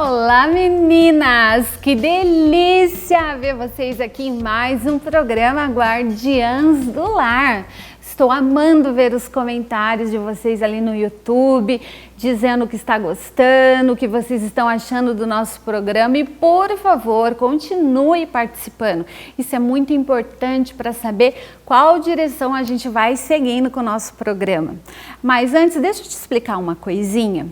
Olá meninas, que delícia ver vocês aqui em mais um programa Guardiãs do Lar. Estou amando ver os comentários de vocês ali no YouTube, dizendo que está gostando, o que vocês estão achando do nosso programa e por favor, continue participando. Isso é muito importante para saber qual direção a gente vai seguindo com o nosso programa. Mas antes, deixa eu te explicar uma coisinha.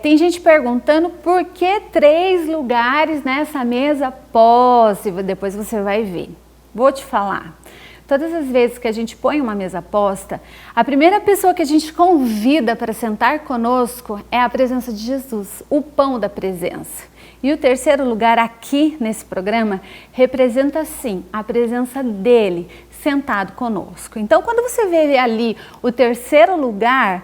Tem gente perguntando por que 3 lugares nessa mesa posse, depois você vai ver. Vou te falar. Todas as vezes que a gente põe uma mesa posta, a primeira pessoa que a gente convida para sentar conosco é a presença de Jesus, o pão da presença. E o terceiro lugar aqui nesse programa representa sim a presença dele sentado conosco. Então quando você vê ali o terceiro lugar,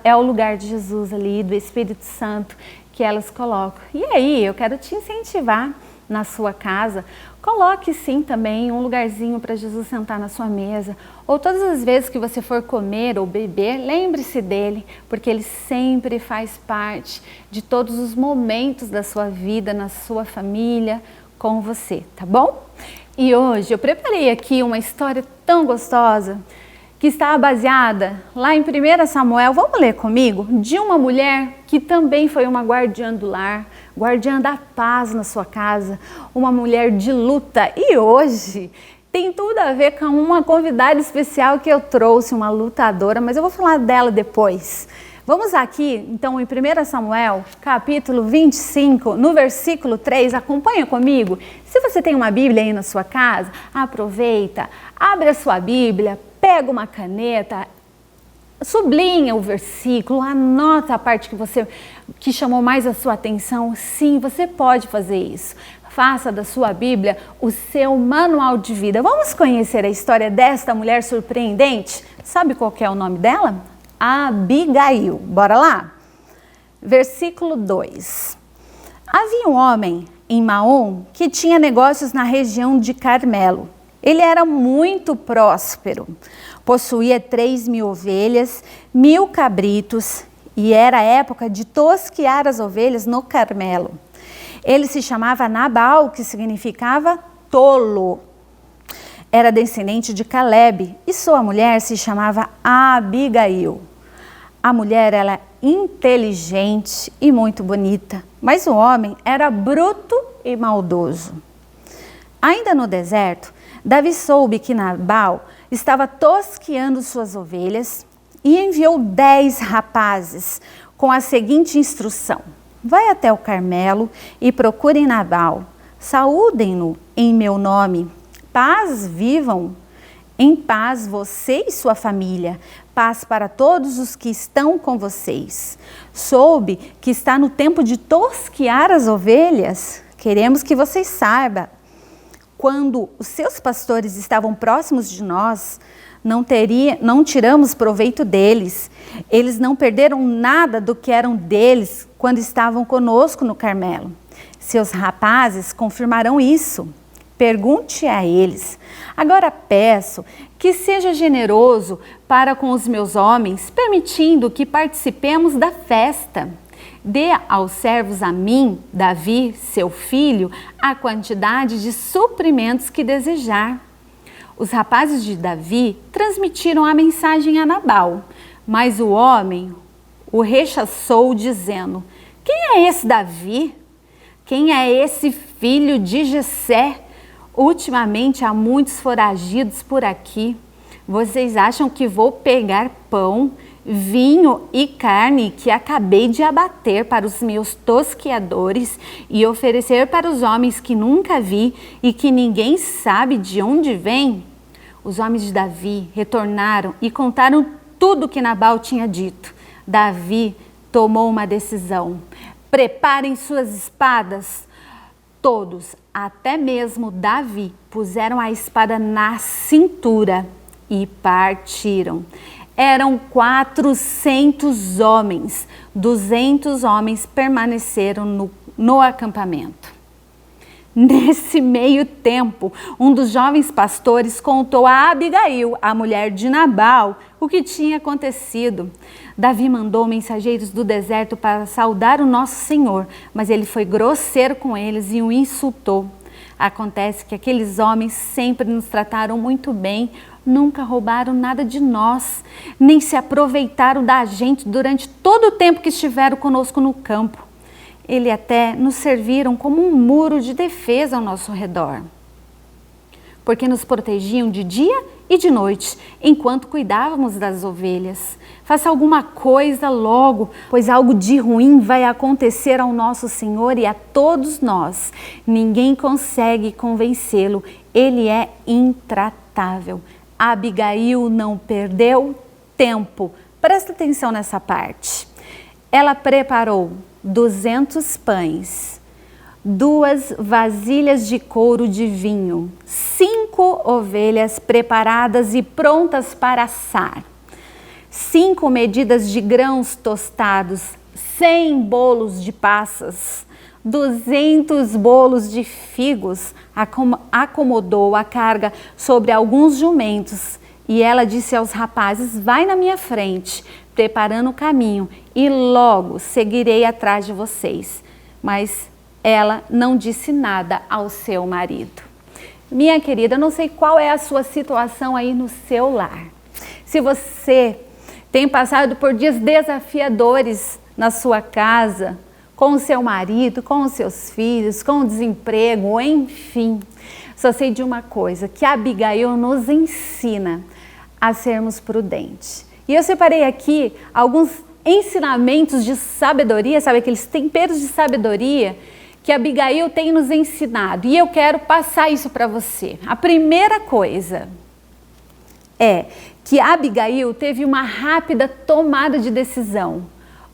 é o lugar de Jesus ali, do Espírito Santo que elas colocam. E aí, eu quero te incentivar na sua casa, coloque sim também um lugarzinho para Jesus sentar na sua mesa. Ou todas as vezes que você for comer ou beber, lembre-se dele, porque ele sempre faz parte de todos os momentos da sua vida, na sua família, com você, tá bom? E hoje eu preparei aqui uma história tão gostosa, que está baseada lá em 1 Samuel, vamos ler comigo? De uma mulher que também foi uma guardiã do lar, guardiã da paz na sua casa, uma mulher de luta. E hoje tem tudo a ver com uma convidada especial que eu trouxe, uma lutadora, mas eu vou falar dela depois. Vamos aqui, então, em 1 Samuel, capítulo 25, no versículo 3, acompanha comigo. Se você tem uma Bíblia aí na sua casa, aproveita, abre a sua Bíblia, pega uma caneta, sublinha o versículo, anota a parte que chamou mais a sua atenção. Sim, você pode fazer isso. Faça da sua Bíblia o seu manual de vida. Vamos conhecer a história desta mulher surpreendente? Sabe qual que é o nome dela? Abigail. Bora lá? Versículo 2. Havia um homem em Maom que tinha negócios na região de Carmelo. Ele era muito próspero, possuía 3.000 ovelhas, 1.000 cabritos e era a época de tosquiar as ovelhas no Carmelo. Ele se chamava Nabal, que significava tolo. Era descendente de Caleb e sua mulher se chamava Abigail. A mulher era inteligente e muito bonita, mas o homem era bruto e maldoso. Ainda no deserto, Davi soube que Nabal estava tosquiando suas ovelhas e enviou 10 rapazes com a seguinte instrução: vai até o Carmelo e procurem Nabal, saúdem-no em meu nome, paz vivam, em paz você e sua família, paz para todos os que estão com vocês. Soube que está no tempo de tosquiar as ovelhas, queremos que vocês saibam. Quando os seus pastores estavam próximos de nós, não tiramos proveito deles. Eles não perderam nada do que eram deles quando estavam conosco no Carmelo. Seus rapazes confirmarão isso. Pergunte a eles. Agora peço que seja generoso para com os meus homens, permitindo que participemos da festa. Dê aos servos a mim, Davi, seu filho, a quantidade de suprimentos que desejar. Os rapazes de Davi transmitiram a mensagem a Nabal, mas o homem o rechaçou, dizendo: quem é esse Davi? Quem é esse filho de Jessé? Ultimamente há muitos foragidos por aqui. Vocês acham que vou pegar pão, vinho e carne que acabei de abater para os meus tosquiadores e oferecer para os homens que nunca vi e que ninguém sabe de onde vem? Os homens de Davi retornaram e contaram tudo o que Nabal tinha dito. Davi tomou uma decisão. Preparem suas espadas. Todos, até mesmo Davi, puseram a espada na cintura e partiram. Eram 400 homens, 200 homens permaneceram no acampamento. Nesse meio tempo, um dos jovens pastores contou a Abigail, a mulher de Nabal, o que tinha acontecido. Davi mandou mensageiros do deserto para saudar o nosso Senhor, mas ele foi grosseiro com eles e o insultou. Acontece que aqueles homens sempre nos trataram muito bem, nunca roubaram nada de nós, nem se aproveitaram da gente durante todo o tempo que estiveram conosco no campo. Eles até nos serviram como um muro de defesa ao nosso redor, porque nos protegiam de dia e de noite, enquanto cuidávamos das ovelhas. Faça alguma coisa logo, pois algo de ruim vai acontecer ao nosso Senhor e a todos nós. Ninguém consegue convencê-lo, ele é intratável. Abigail não perdeu tempo. Presta atenção nessa parte. Ela preparou 200 pães, 2 vasilhas de couro de vinho, 5 ovelhas preparadas e prontas para assar, 5 medidas de grãos tostados, 100 bolos de passas, 200 bolos de figos. Acomodou a carga sobre alguns jumentos e ela disse aos rapazes: vai na minha frente, preparando o caminho, e logo seguirei atrás de vocês. Mas ela não disse nada ao seu marido. Minha querida, não sei qual é a sua situação aí no seu lar. Se você tem passado por dias desafiadores na sua casa, com o seu marido, com os seus filhos, com o desemprego, enfim. Só sei de uma coisa, que a Abigail nos ensina a sermos prudentes. E eu separei aqui alguns ensinamentos de sabedoria, sabe aqueles temperos de sabedoria que a Abigail tem nos ensinado. E eu quero passar isso para você. A primeira coisa é que a Abigail teve uma rápida tomada de decisão.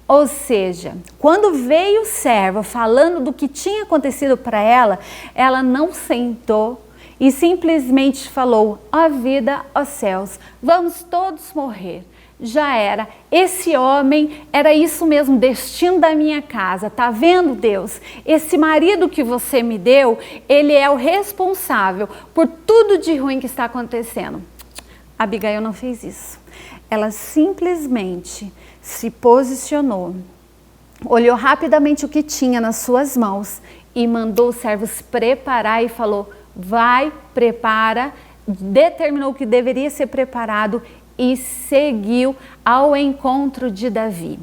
Ou seja, quando veio o servo falando do que tinha acontecido para ela, ela não sentou e simplesmente falou: ó vida, ó céus, vamos todos morrer. Já era, esse homem era isso mesmo, destino da minha casa, tá vendo, Deus? Esse marido que você me deu, ele é o responsável por tudo de ruim que está acontecendo. Abigail não fez isso. Ela simplesmente se posicionou, olhou rapidamente o que tinha nas suas mãos e mandou os servos preparar e falou: vai, prepara, determinou o que deveria ser preparado e seguiu ao encontro de Davi.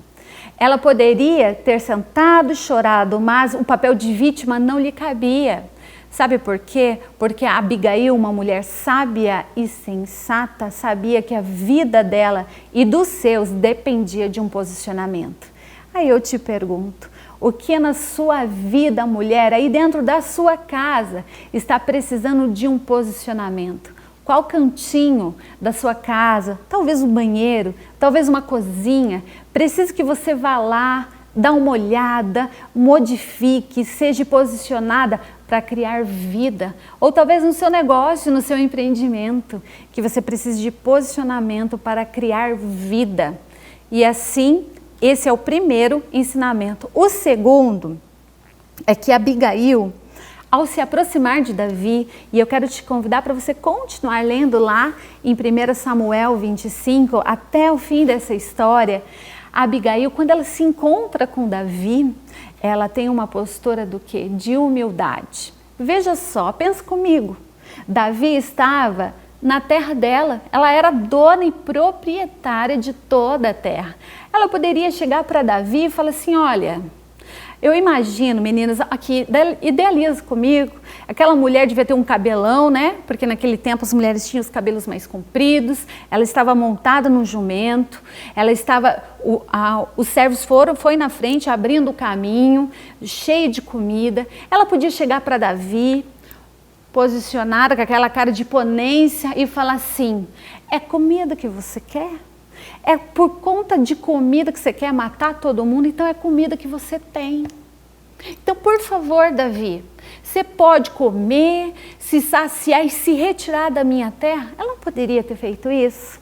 Ela poderia ter sentado e chorado, mas o papel de vítima não lhe cabia. Sabe por quê? Porque a Abigail, uma mulher sábia e sensata, sabia que a vida dela e dos seus dependia de um posicionamento. Aí eu te pergunto, o que na sua vida, mulher, aí dentro da sua casa, está precisando de um posicionamento? Qual cantinho da sua casa, talvez um banheiro, talvez uma cozinha, precisa que você vá lá, dá uma olhada, modifique, seja posicionada para criar vida. Ou talvez no seu negócio, no seu empreendimento, que você precise de posicionamento para criar vida. E assim, esse é o primeiro ensinamento. O segundo é que Abigail, ao se aproximar de Davi, e eu quero te convidar para você continuar lendo lá em 1 Samuel 25, até o fim dessa história, Abigail, quando ela se encontra com Davi, ela tem uma postura do quê? De humildade. Veja só, pensa comigo, Davi estava na terra dela, ela era dona e proprietária de toda a terra. Ela poderia chegar para Davi e falar assim: olha, eu imagino, meninas, aqui, idealiza comigo, aquela mulher devia ter um cabelão, né? Porque naquele tempo as mulheres tinham os cabelos mais compridos, ela estava montada num jumento, ela estava, os servos foi na frente abrindo o caminho, cheio de comida. Ela podia chegar para Davi, posicionada com aquela cara de imponência e falar assim: é comida que você quer? É por conta de comida que você quer matar todo mundo? Então é comida que você tem. Então, por favor, Davi, você pode comer, se saciar e se retirar da minha terra? Ela não poderia ter feito isso?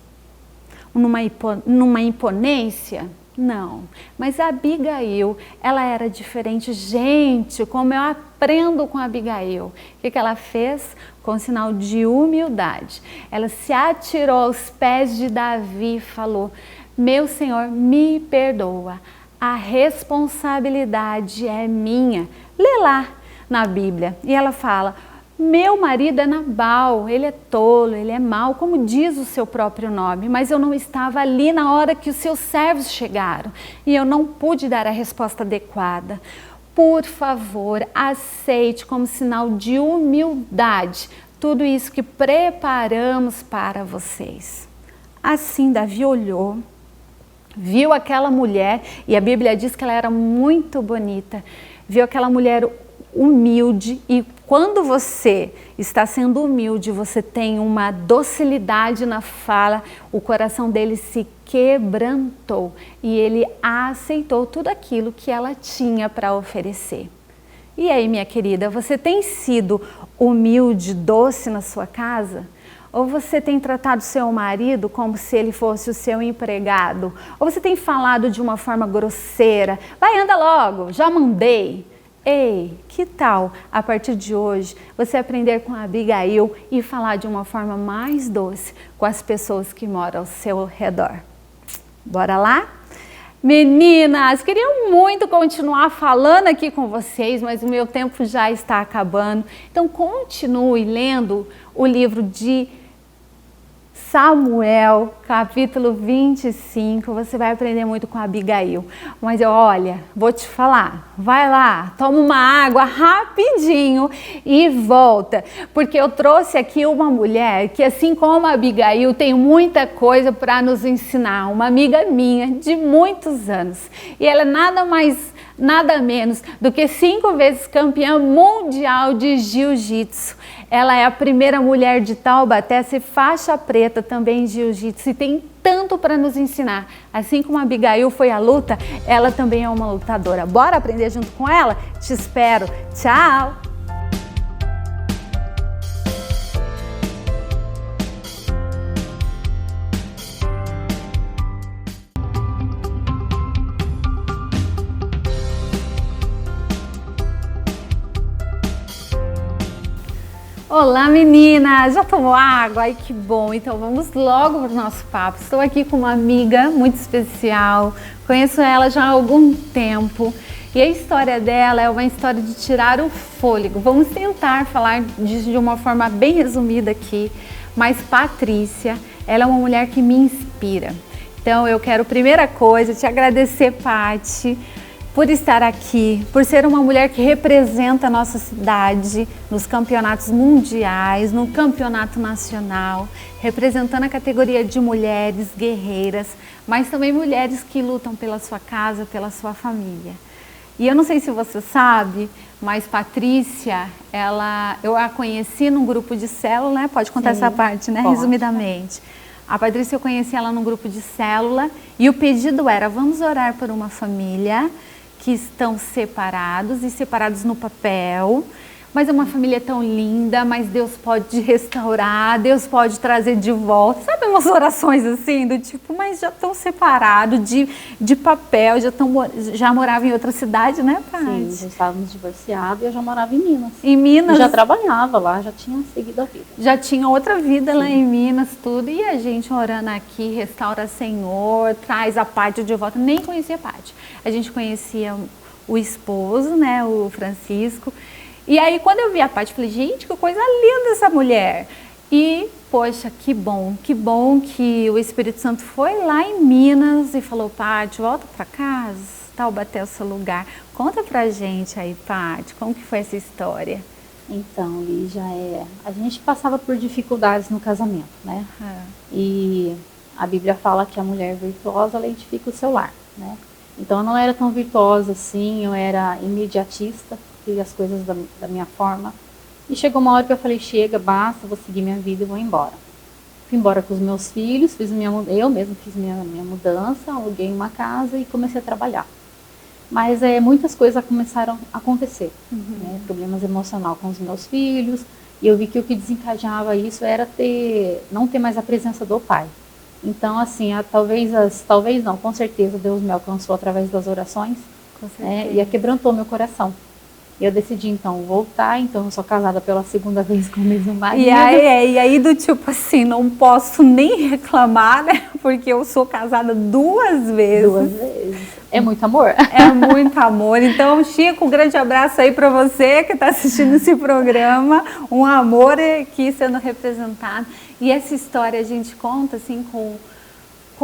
Numa imponência? Não, mas a Abigail, ela era diferente. Gente, como eu aprendo com a Abigail. O que ela fez? Com sinal de humildade. Ela se atirou aos pés de Davi e falou: meu Senhor, me perdoa, a responsabilidade é minha. Lê lá na Bíblia. E ela fala: meu marido é Nabal, ele é tolo, ele é mau, como diz o seu próprio nome, mas eu não estava ali na hora que os seus servos chegaram e eu não pude dar a resposta adequada. Por favor, aceite como sinal de humildade tudo isso que preparamos para vocês. Assim, Davi olhou, viu aquela mulher, e a Bíblia diz que ela era muito bonita, viu aquela mulher humilde, e quando você está sendo humilde, você tem uma docilidade na fala, o coração dele se quebrantou e ele aceitou tudo aquilo que ela tinha para oferecer. E aí, minha querida, você tem sido humilde, doce na sua casa? Ou você tem tratado seu marido como se ele fosse o seu empregado? Ou você tem falado de uma forma grosseira? Vai, anda logo, já mandei. Ei, que tal, a partir de hoje, você aprender com a Abigail e falar de uma forma mais doce com as pessoas que moram ao seu redor? Bora lá? Meninas, queria muito continuar falando aqui com vocês, mas o meu tempo já está acabando. Então, continue lendo o livro de Samuel, capítulo 25, você vai aprender muito com a Abigail. Mas olha, vou te falar, vai lá, toma uma água rapidinho e volta. Porque eu trouxe aqui uma mulher que, assim como a Abigail, tem muita coisa para nos ensinar. Uma amiga minha de muitos anos. E ela é nada mais, nada menos do que 5 vezes campeã mundial de jiu-jitsu. Ela é a primeira mulher de Taubaté a ser faixa preta também em jiu-jitsu e tem tanto para nos ensinar. Assim como a Abigail foi à luta, ela também é uma lutadora. Bora aprender junto com ela? Te espero. Tchau! Olá meninas, já tomou água? Ai que bom, então vamos logo para o nosso papo. Estou aqui com uma amiga muito especial, conheço ela já há algum tempo e a história dela é uma história de tirar o fôlego. Vamos tentar falar disso de uma forma bem resumida aqui, mas Patrícia, ela é uma mulher que me inspira. Então eu quero, primeira coisa, te agradecer, Paty, por estar aqui, por ser uma mulher que representa a nossa cidade nos campeonatos mundiais, no campeonato nacional, representando a categoria de mulheres guerreiras, mas também mulheres que lutam pela sua casa, pela sua família. E eu não sei se você sabe, mas Patrícia, eu a conheci num grupo de célula, né? Pode contar essa parte, né? Pode. Resumidamente. A Patrícia, eu conheci ela num grupo de célula e o pedido era: vamos orar por uma família que estão separados e separados no papel, mas é uma família tão linda, mas Deus pode restaurar, Deus pode trazer de volta. Sabe umas orações assim, do tipo, mas já estão separados de papel, já moravam em outra cidade, né, Paty? Sim, já estávamos divorciados e eu já morava em Minas. Em Minas? E já trabalhava lá, já tinha seguido a vida. Já tinha outra vida lá em Minas, tudo. E a gente orando aqui, restaura Senhor, traz a Paty de volta. Nem conhecia a Paty. A gente conhecia o esposo, né, o Francisco. E aí quando eu vi a Paty, falei, gente, que coisa linda essa mulher. E, poxa, que bom que o Espírito Santo foi lá em Minas e falou, Paty, volta para casa, Taubaté é o seu lugar. Conta pra gente aí, Paty, como que foi essa história? Então, Lígia, a gente passava por dificuldades no casamento, né? E a Bíblia fala que a mulher virtuosa, ela edifica o seu lar, né? Então, eu não era tão virtuosa assim, eu era imediatista, fiz as coisas da minha forma. E chegou uma hora que eu falei, chega, basta, vou seguir minha vida e vou embora. Fui embora com os meus filhos, eu mesma fiz minha mudança, aluguei uma casa e comecei a trabalhar. Mas muitas coisas começaram a acontecer, né? Problemas emocionais com os meus filhos, e eu vi que o que desencadeava isso era não ter mais a presença do pai. Então, assim, talvez não, com certeza Deus me alcançou através das orações, né, e quebrantou meu coração. E eu decidi, então, voltar. Então, eu sou casada pela segunda vez com o mesmo marido. E aí do tipo assim, não posso nem reclamar, né? Porque eu sou casada 2 vezes. 2 vezes. É muito amor. É muito amor. Então, Chico, um grande abraço aí para você que está assistindo esse programa. Um amor aqui sendo representado. E essa história a gente conta assim com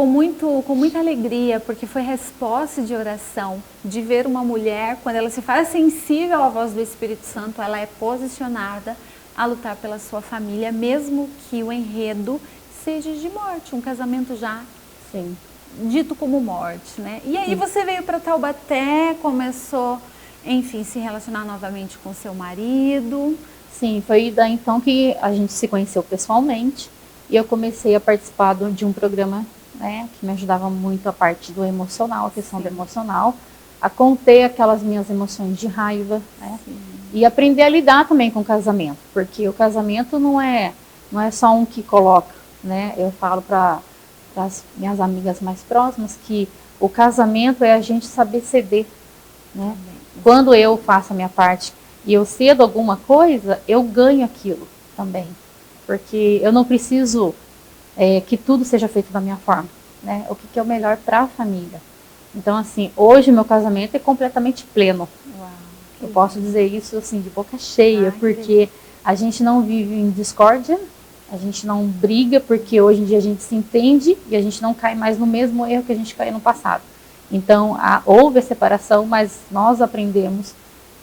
muita alegria, porque foi resposta de oração, de ver uma mulher, quando ela se faz sensível à voz do Espírito Santo, ela é posicionada a lutar pela sua família, mesmo que o enredo seja de morte, um casamento já Sim. dito como morte, né? E aí você veio para Taubaté, começou, enfim, se relacionar novamente com seu marido. Sim, foi daí então que a gente se conheceu pessoalmente e eu comecei a participar de um programa, né, que me ajudava muito a parte do emocional, a questão do emocional, a conter aquelas minhas emoções de raiva, né, e aprender a lidar também com o casamento, porque o casamento não é só um que coloca, né, eu falo para as minhas amigas mais próximas que o casamento é a gente saber ceder, né, quando eu faço a minha parte e eu cedo alguma coisa, eu ganho aquilo também, porque eu não preciso que tudo seja feito da minha forma, né? O que é o melhor para a família. Então, assim, hoje meu casamento é completamente pleno. Uau, eu posso dizer isso assim de boca cheia, porque a gente não vive em discórdia, a gente não briga, porque hoje em dia a gente se entende e a gente não cai mais no mesmo erro que a gente caiu no passado. Então, houve a separação, mas nós aprendemos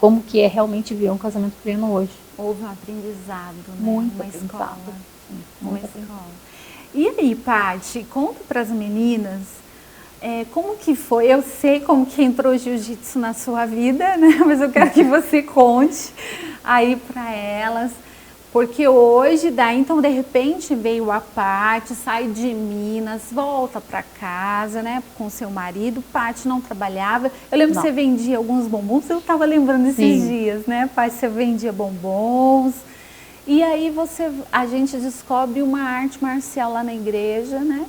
como que é realmente viver um casamento pleno hoje. Houve um aprendizado, né? Muito uma aprendizado. escola. Sim, uma escola. E aí, Paty, conta para as meninas como que foi. Eu sei como que entrou o jiu-jitsu na sua vida, né? Mas eu quero que você conte aí para elas. Porque hoje, daí, então, de repente, veio a Paty, sai de Minas, volta para casa, né, com seu marido. Paty não trabalhava. Eu lembro que você vendia alguns bombons, eu estava lembrando esses dias, né, Paty? Você vendia bombons. E aí a gente descobre uma arte marcial lá na igreja, né,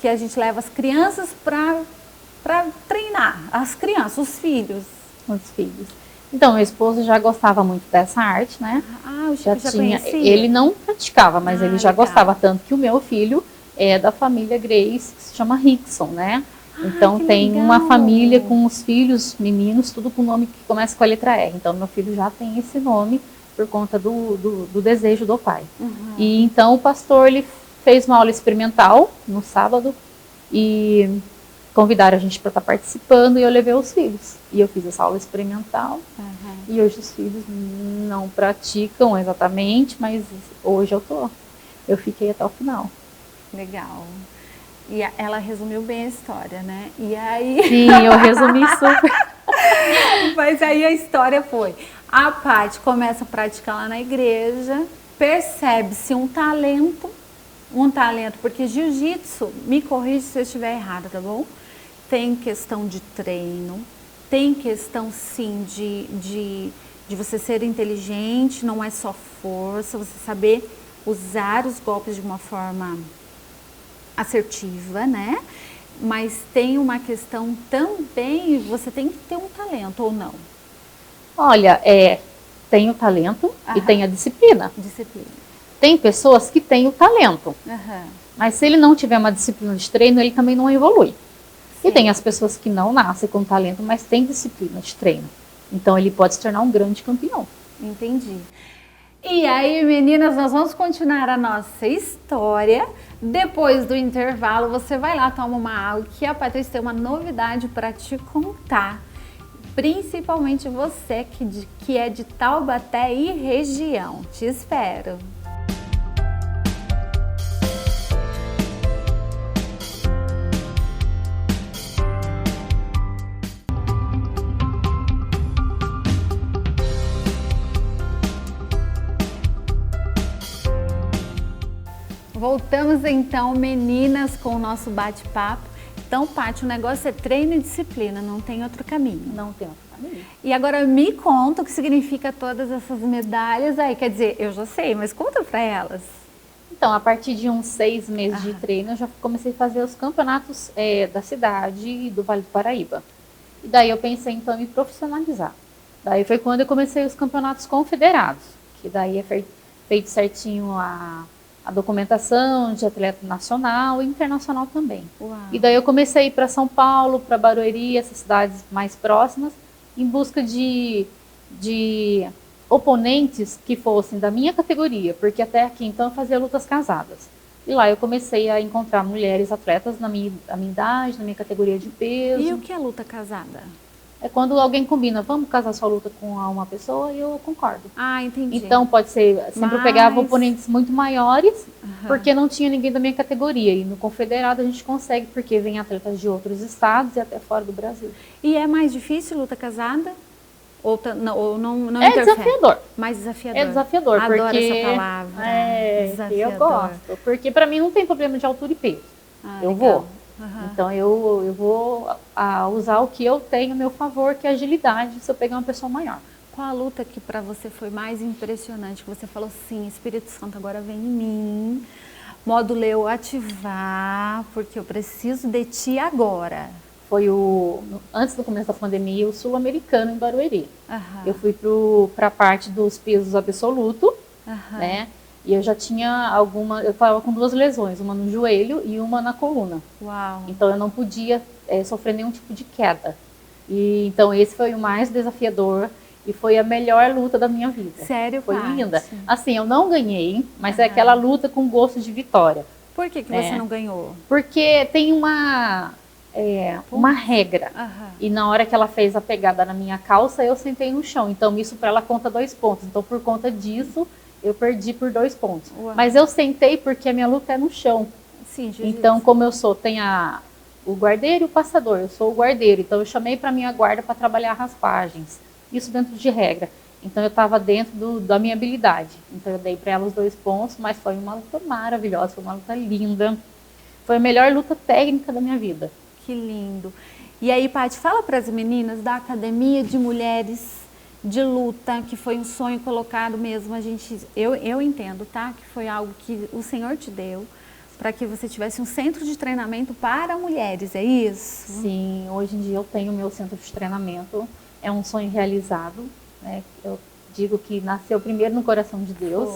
que a gente leva as crianças para treinar, as crianças, os filhos. Os filhos. Então, meu esposo já gostava muito dessa arte, né? O Chico já conhecia? Ele não praticava, mas ele já legal. gostava, tanto que o meu filho é da família Grace, que se chama Rickson, né? Então tem legal. uma família com os filhos meninos, tudo com nome que começa com a letra R. Então meu filho já tem esse nome por conta do desejo do pai. E então o pastor, ele fez uma aula experimental no sábado e convidaram a gente para estar participando e eu levei os filhos. E eu fiz essa aula experimental e hoje os filhos não praticam exatamente, mas hoje eu fiquei até o final. Legal. E ela resumiu bem a história, né? E aí... Sim, eu resumi super. Mas aí a história foi, a Paty começa a praticar lá na igreja, percebe-se um talento, porque jiu-jitsu, me corrija se eu estiver errada, tá bom? Tem questão de treino, tem questão sim de você ser inteligente, não é só força, você saber usar os golpes de uma forma assertiva, né? Mas tem uma questão também, você tem que ter um talento ou não? Olha, tem o talento e tem a disciplina. Tem pessoas que têm o talento, mas se ele não tiver uma disciplina de treino, ele também não evolui. Sim. E tem as pessoas que não nascem com talento, mas têm disciplina de treino. Então ele pode se tornar um grande campeão. Entendi. E aí, meninas, nós vamos continuar a nossa história. Depois do intervalo, você vai lá, toma uma água, que a Patrícia tem uma novidade para te contar. Principalmente você que é de Taubaté e região. Te espero. Voltamos então, meninas, com o nosso bate-papo. Então, Paty, o negócio é treino e disciplina, não tem outro caminho. Não tem outro caminho. E agora me conta o que significa todas essas medalhas aí. Quer dizer, eu já sei, mas conta pra elas. Então, a partir de uns 6 meses de treino, eu já comecei a fazer os campeonatos da cidade e do Vale do Paraíba. E daí eu pensei, então, em me profissionalizar. Daí foi quando eu comecei os campeonatos confederados, que daí é feito certinho a documentação de atleta nacional e internacional também. Uau. E daí eu comecei a ir para São Paulo, para Barueri, essas cidades mais próximas, em busca de oponentes que fossem da minha categoria, porque até aqui então eu fazia lutas casadas. E lá eu comecei a encontrar mulheres atletas da minha idade, na minha categoria de peso. E o que é luta casada? É quando alguém combina, vamos casar sua luta com uma pessoa e eu concordo. Ah, entendi. Então pode ser, sempre eu pegava oponentes muito maiores, porque não tinha ninguém da minha categoria. E no confederado a gente consegue, porque vem atletas de outros estados e até fora do Brasil. E é mais difícil luta casada? Ou não é interfere? Desafiador. Mais desafiador. É desafiador. Adoro porque essa palavra. Eu gosto. Porque para mim não tem problema de altura e peso. Eu vou. Então eu vou usar o que eu tenho a meu favor, que é a agilidade, se eu pegar uma pessoa maior. Qual a luta que para você foi mais impressionante? Que você falou, sim, Espírito Santo agora vem em mim, módulo eu ativar, porque eu preciso de ti agora. Foi antes do começo da pandemia, o sul-americano em Barueri. Eu fui para a parte dos pesos absoluto, né? E eu já tinha eu estava com 2 lesões, uma no joelho e uma na coluna. Uau. Então eu não podia sofrer nenhum tipo de queda. E então esse foi o mais desafiador e foi a melhor luta da minha vida. Sério, foi Paty? Linda. Assim, eu não ganhei, mas é aquela luta com gosto de vitória. Por que você não ganhou? Porque tem uma regra. E na hora que ela fez a pegada na minha calça, eu sentei no chão. Então isso para ela conta 2 pontos. Então por conta disso eu perdi por 2 pontos. Uau. Mas eu sentei porque a minha luta é no chão. Sim, então, como eu sou, tem o guardeiro e o passador. Eu sou o guardeiro, então eu chamei para minha guarda para trabalhar raspagens. Isso dentro de regra. Então eu estava dentro da minha habilidade. Então eu dei para ela os 2 pontos, mas foi uma luta maravilhosa, foi uma luta linda. Foi a melhor luta técnica da minha vida. Que lindo. E aí, Paty, fala para as meninas da Academia de Mulheres de Luta, que foi um sonho colocado mesmo, eu entendo, tá? Que foi algo que o Senhor te deu, para que você tivesse um centro de treinamento para mulheres, é isso? Sim, hoje em dia eu tenho meu centro de treinamento, é um sonho realizado, né? Eu digo que nasceu primeiro no coração de Deus,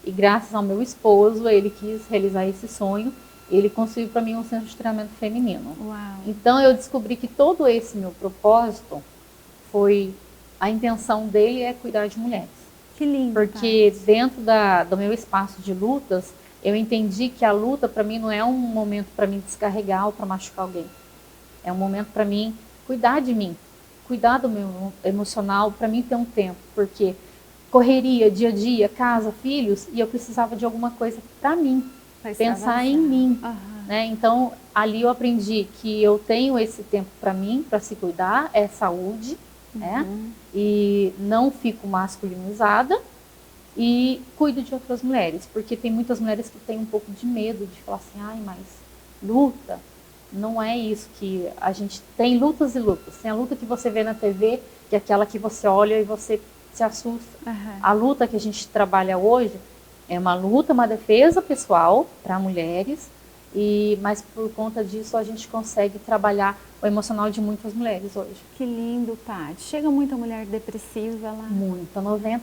e graças ao meu esposo, ele quis realizar esse sonho, ele construiu para mim um centro de treinamento feminino. Uau. Então eu descobri que todo esse meu propósito foi... A intenção dele é cuidar de mulheres. Que lindo. Porque dentro do meu espaço de lutas, eu entendi que a luta para mim não é um momento para mim descarregar ou para machucar alguém. É um momento para mim cuidar de mim, cuidar do meu emocional, para mim ter um tempo. Porque correria, dia a dia, casa, filhos, e eu precisava de alguma coisa para mim, pensar em mim. Né? Então, ali eu aprendi que eu tenho esse tempo para mim, para se cuidar, é saúde, né? E não fico masculinizada e cuido de outras mulheres, porque tem muitas mulheres que têm um pouco de medo de falar assim, ai, mas luta, não é isso que a gente tem. Lutas e lutas, tem a luta que você vê na TV, que é aquela que você olha e você se assusta. A luta que a gente trabalha hoje é uma luta, uma defesa pessoal para mulheres, mas por conta disso a gente consegue trabalhar o emocional de muitas mulheres hoje. Que lindo, Paty. Chega muita mulher depressiva lá? Muita, 90%.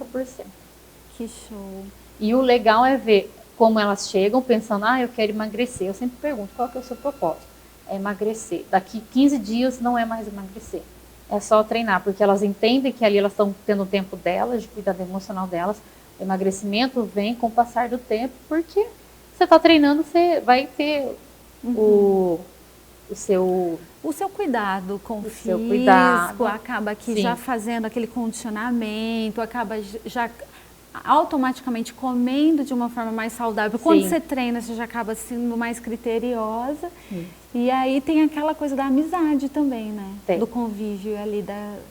Que show. E o legal é ver como elas chegam pensando, eu quero emagrecer. Eu sempre pergunto, qual que é o seu propósito? É emagrecer. Daqui 15 dias não é mais emagrecer. É só treinar, porque elas entendem que ali elas estão tendo o tempo delas, de cuidar do emocional delas. O emagrecimento vem com o passar do tempo, porque você está treinando, você vai ter o seu cuidado com o físico, acaba aqui já fazendo aquele condicionamento, acaba já automaticamente comendo de uma forma mais saudável. Quando você treina, você já acaba sendo mais criteriosa. E aí tem aquela coisa da amizade também, né? Do convívio ali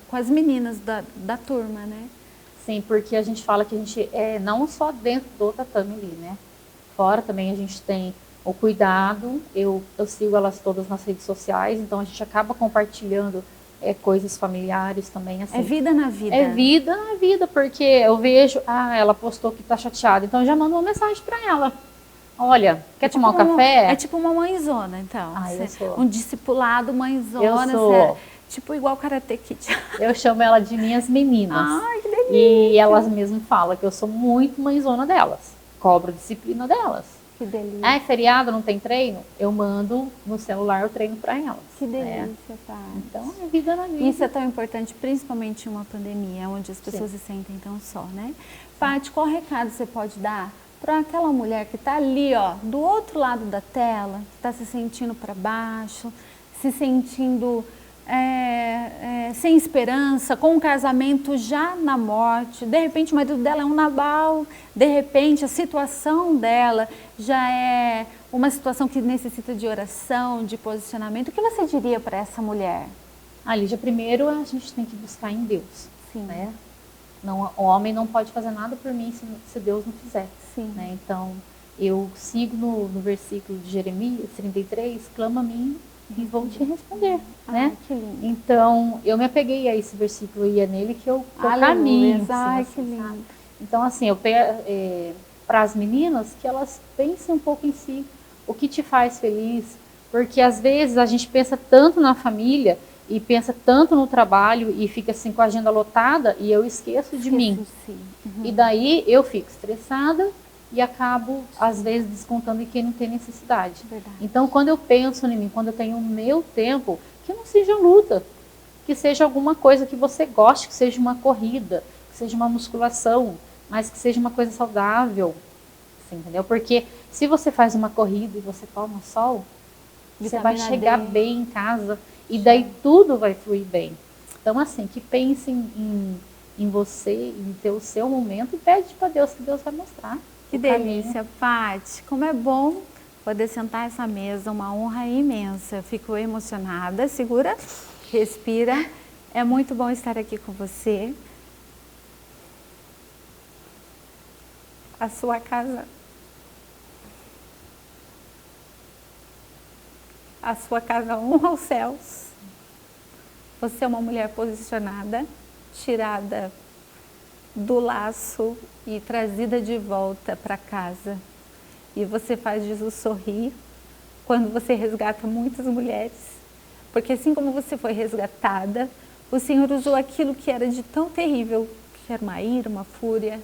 com as meninas da turma, né? Sim, porque a gente fala que a gente não só dentro do tatame ali, né? Fora também a gente tem o cuidado, eu sigo elas todas nas redes sociais, então a gente acaba compartilhando coisas familiares também. Assim. É vida na vida. É vida na vida, porque eu vejo, ela postou que tá chateada, então eu já mando uma mensagem para ela. Olha, quer tomar um café? É tipo uma mãezona, então. Eu sou. Um discipulado mãezona. Eu sou. Tipo igual Karate Kid. Eu chamo ela de minhas meninas. Ai, que delícia. E elas mesmas falam que eu sou muito mãezona delas. Cobro disciplina delas. Que delícia. É feriado, não tem treino? Eu mando no celular o treino para elas. Que delícia, tá? Então, é vida na vida. Isso é tão importante, principalmente em uma pandemia, onde as pessoas se sentem tão só, né? Paty, qual recado você pode dar para aquela mulher que está ali, ó, do outro lado da tela, que está se sentindo para baixo, se sentindo sem esperança, com um casamento já na morte, de repente o marido dela é um Nabal, de repente a situação dela já é uma situação que necessita de oração, de posicionamento. O que você diria para essa mulher? Lígia, primeiro a gente tem que buscar em Deus. Sim. Né? Não, o homem não pode fazer nada por mim se Deus não fizer. Sim. Né? Então, eu sigo no versículo de Jeremias 33, clama a mim e vou te responder. Né? Que lindo. Então, eu me apeguei a esse versículo e é nele que eu caminho. Ai, que lindo. Então, assim, eu para as meninas, que elas pensem um pouco em si, o que te faz feliz, porque às vezes a gente pensa tanto na família e pensa tanto no trabalho e fica assim com a agenda lotada e eu esqueço de mim. E daí eu fico estressada e acabo, às vezes, descontando em quem não tem necessidade. Verdade. Então, quando eu penso em mim, quando eu tenho o meu tempo, que não seja luta, que seja alguma coisa que você goste, que seja uma corrida, que seja uma musculação, mas que seja uma coisa saudável, assim, entendeu? Porque se você faz uma corrida e você toma sol, você vai chegar bem em casa e daí tudo vai fluir bem. Então, assim, que pense em você, em ter o seu momento e pede para Deus que Deus vai mostrar. Que delícia, Paty. Como é bom poder sentar essa mesa, uma honra imensa. Eu fico emocionada. Segura, respira. É muito bom estar aqui com você. A sua casa, honra aos céus. Você é uma mulher posicionada, tirada do laço e trazida de volta para casa. E você faz Jesus sorrir quando você resgata muitas mulheres. Porque assim como você foi resgatada, o Senhor usou aquilo que era de tão terrível, que era uma ira, uma fúria,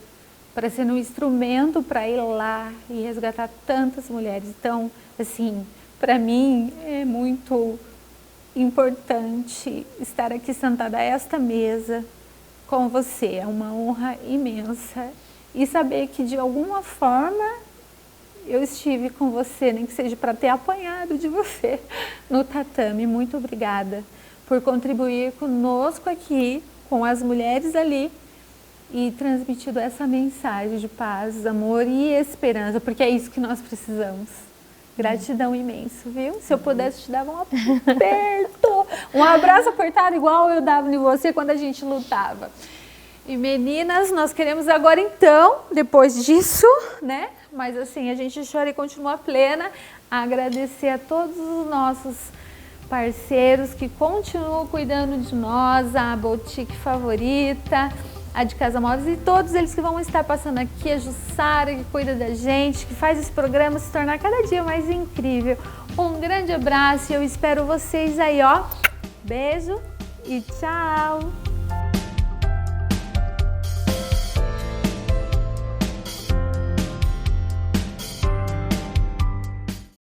para ser um instrumento para ir lá e resgatar tantas mulheres. Então, assim, para mim é muito importante estar aqui sentada a esta mesa com você. É uma honra imensa. E saber que de alguma forma eu estive com você, nem que seja para ter apanhado de você no tatame. Muito obrigada por contribuir conosco aqui, com as mulheres ali, e transmitido essa mensagem de paz, amor e esperança, porque é isso que nós precisamos. Gratidão imensa, viu? Se eu pudesse te dar um aperto, um abraço apertado igual eu dava em você quando a gente lutava. E meninas, nós queremos agora então, depois disso, né? Mas assim, a gente chora e continua plena, agradecer a todos os nossos parceiros que continuam cuidando de nós, a Boutique Favorita, a de Casa Móveis e todos eles que vão estar passando aqui, a Jussara que cuida da gente, que faz esse programa se tornar cada dia mais incrível. Um grande abraço e eu espero vocês aí, ó. Beijo e tchau!